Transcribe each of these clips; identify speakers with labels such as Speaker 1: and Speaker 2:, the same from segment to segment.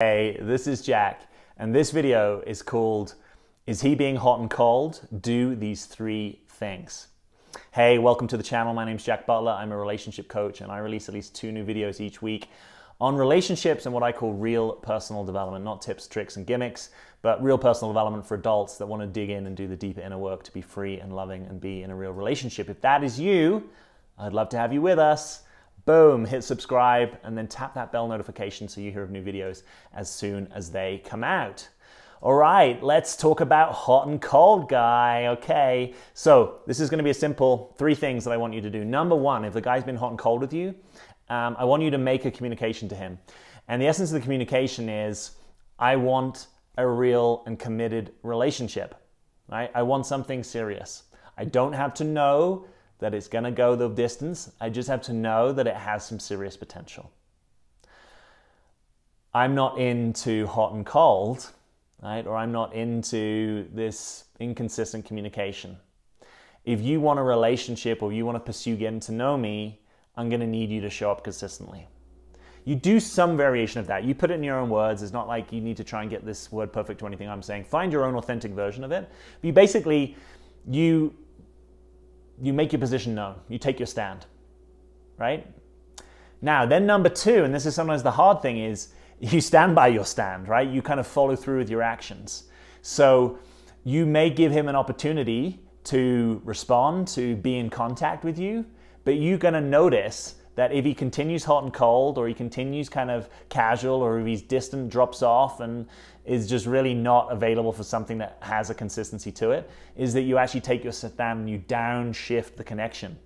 Speaker 1: Hey, this is Jack, and this video is called, Is He Being Hot and Cold? Do These 3 Things. Hey, welcome to the channel. My name's Jack Butler. I'm a relationship coach, and I release at least 2 new videos each week on relationships and what I call real personal development, not tips, tricks, and gimmicks, but real personal development for adults that want to dig in and do the deeper inner work to be free and loving and be in a real relationship. If that is you, I'd love to have you with us. Boom, hit subscribe and then tap that bell notification so you hear of new videos as soon as they come out. All right, let's talk about hot and cold guy. Okay, so this is going to be a simple 3 things that I want you to do. Number 1, if the guy's been hot and cold with you, I want you to make a communication to him. And the essence of the communication is, I want a real and committed relationship. Right? I want something serious. I don't have to know that it's going to go the distance. I just have to know that it has some serious potential. I'm not into hot and cold, right? Or I'm not into this inconsistent communication. If you want a relationship or you want to pursue getting to know me, I'm going to need you to show up consistently. You do some variation of that. You put it in your own words. It's not like you need to try and get this word perfect to anything I'm saying. Find your own authentic version of it. But you basically, you make your position known. You take your stand, right? Now, then number 2, and this is sometimes the hard thing, is you stand by your stand, right? You kind of follow through with your actions. So you may give him an opportunity to respond, to be in contact with you, but you're going to notice that if he continues hot and cold, or he continues kind of casual, or if he's distant, drops off, and is just really not available for something that has a consistency to it, is that you actually take your stand and you downshift the connection.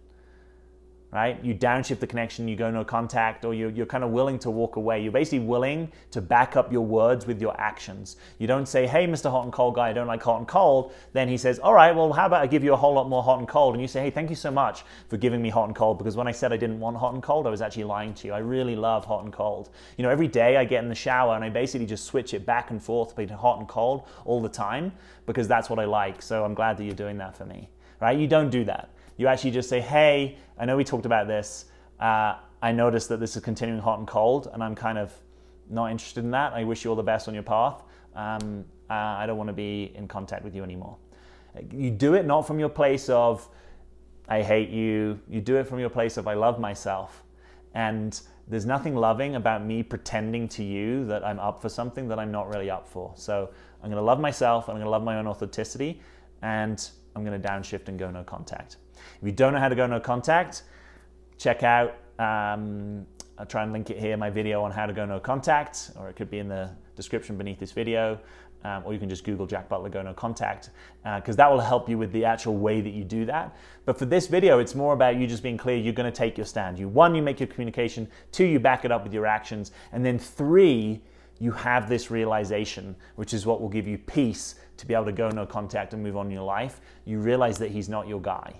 Speaker 1: Right? You downshift the connection, you go no contact, or you're kind of willing to walk away. You're basically willing to back up your words with your actions. You don't say, hey, Mr. Hot and Cold guy, I don't like hot and cold. Then he says, all right, well, how about I give you a whole lot more hot and cold? And you say, hey, thank you so much for giving me hot and cold, because when I said I didn't want hot and cold, I was actually lying to you. I really love hot and cold. You know, every day I get in the shower and I basically just switch it back and forth between hot and cold all the time, because that's what I like. So I'm glad that you're doing that for me, right? You don't do that. You actually just say, hey, I know we talked about this. I noticed that this is continuing hot and cold, and I'm kind of not interested in that. I wish you all the best on your path. I don't want to be in contact with you anymore. You do it not from your place of, I hate you. You do it from your place of, I love myself. And there's nothing loving about me pretending to you that I'm up for something that I'm not really up for. So I'm going to love myself, and I'm going to love my own authenticity, and I'm going to downshift and go no contact. If you don't know how to go no contact, check out, I'll try and link it here, my video on how to go no contact, or it could be in the description beneath this video, or you can just Google Jack Butler go no contact, because that will help you with the actual way that you do that. But for this video, it's more about you just being clear. You're going to take your stand. 1, you make your communication. 2, you back it up with your actions. And then 3, you have this realization, which is what will give you peace to be able to go no contact and move on in your life. You realize that he's not your guy.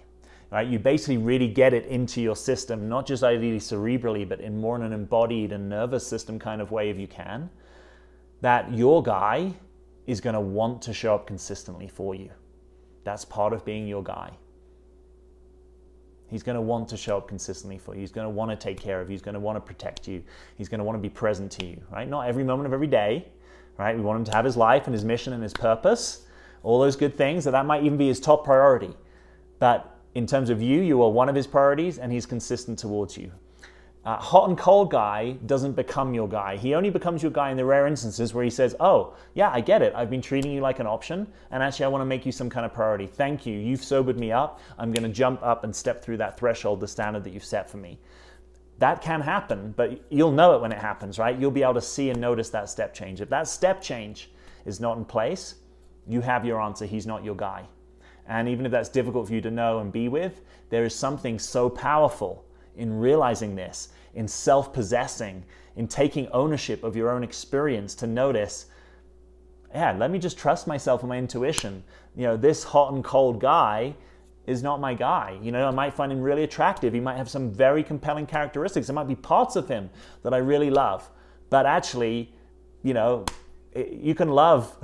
Speaker 1: Right? You basically really get it into your system, not just ideally cerebrally, but in more in an embodied and nervous system kind of way if you can, that your guy is going to want to show up consistently for you. That's part of being your guy. He's going to want to show up consistently for you. He's going to want to take care of you. He's going to want to protect you. He's going to want to be present to you, right? Not every moment of every day, right? We want him to have his life and his mission and his purpose, all those good things, that might even be his top priority. But in terms of you, you are one of his priorities, and he's consistent towards you. Hot and cold guy doesn't become your guy. He only becomes your guy in the rare instances where he says, oh, yeah, I get it. I've been treating you like an option, and actually I want to make you some kind of priority. Thank you. You've sobered me up. I'm going to jump up and step through that threshold, the standard that you've set for me. That can happen, but you'll know it when it happens, right? You'll be able to see and notice that step change. If that step change is not in place, you have your answer. He's not your guy. And even if that's difficult for you to know and be with, there is something so powerful in realizing this, in self-possessing, in taking ownership of your own experience to notice, yeah, let me just trust myself and my intuition. You know, this hot and cold guy is not my guy. You know, I might find him really attractive. He might have some very compelling characteristics. There might be parts of him that I really love. But actually, you know, you can love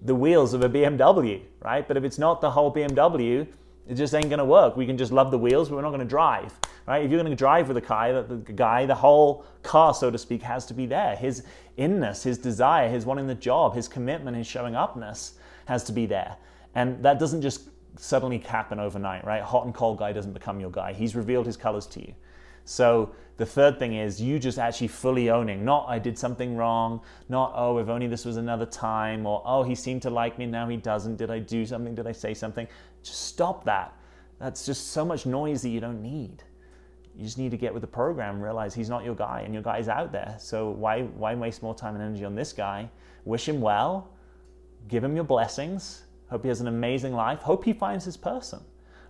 Speaker 1: the wheels of a BMW, right? But if it's not the whole BMW, it just ain't gonna work. We can just love the wheels, but we're not gonna drive, right? If you're going to drive with the guy, the whole car, so to speak, has to be there. His inness, his desire, his wanting the job, his commitment, his showing upness has to be there. And that doesn't just suddenly happen overnight, right? Hot and cold guy doesn't become your guy. He's revealed his colors to you. So the third thing is you just actually fully owning, not I did something wrong, not, oh, if only this was another time, or, oh, he seemed to like me, now he doesn't. Did I do something? Did I say something? Just stop that. That's just so much noise that you don't need. You just need to get with the program, realize he's not your guy, and your guy is out there. So why waste more time and energy on this guy? Wish him well, give him your blessings, hope he has an amazing life, hope he finds his person,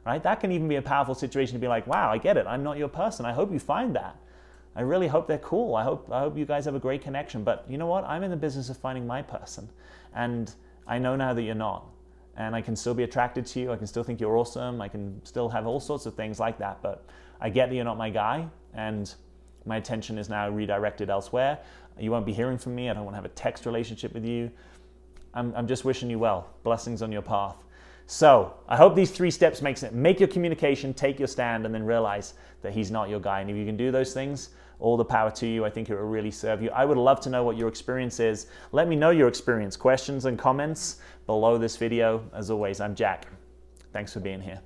Speaker 1: right? That can even be a powerful situation to be like, wow, I get it, I'm not your person. I hope you find that. I really hope they're cool. I hope you guys have a great connection. But you know what? I'm in the business of finding my person. And I know now that you're not. And I can still be attracted to you. I can still think you're awesome. I can still have all sorts of things like that. But I get that you're not my guy. And my attention is now redirected elsewhere. You won't be hearing from me. I don't want to have a text relationship with you. I'm just wishing you well. Blessings on your path. So I hope these 3 steps make sense. Make your communication, take your stand, and then realize that he's not your guy. And if you can do those things, all the power to you. I think it will really serve you. I would love to know what your experience is. Let me know your experience. Questions and comments below this video. As always, I'm Jack. Thanks for being here.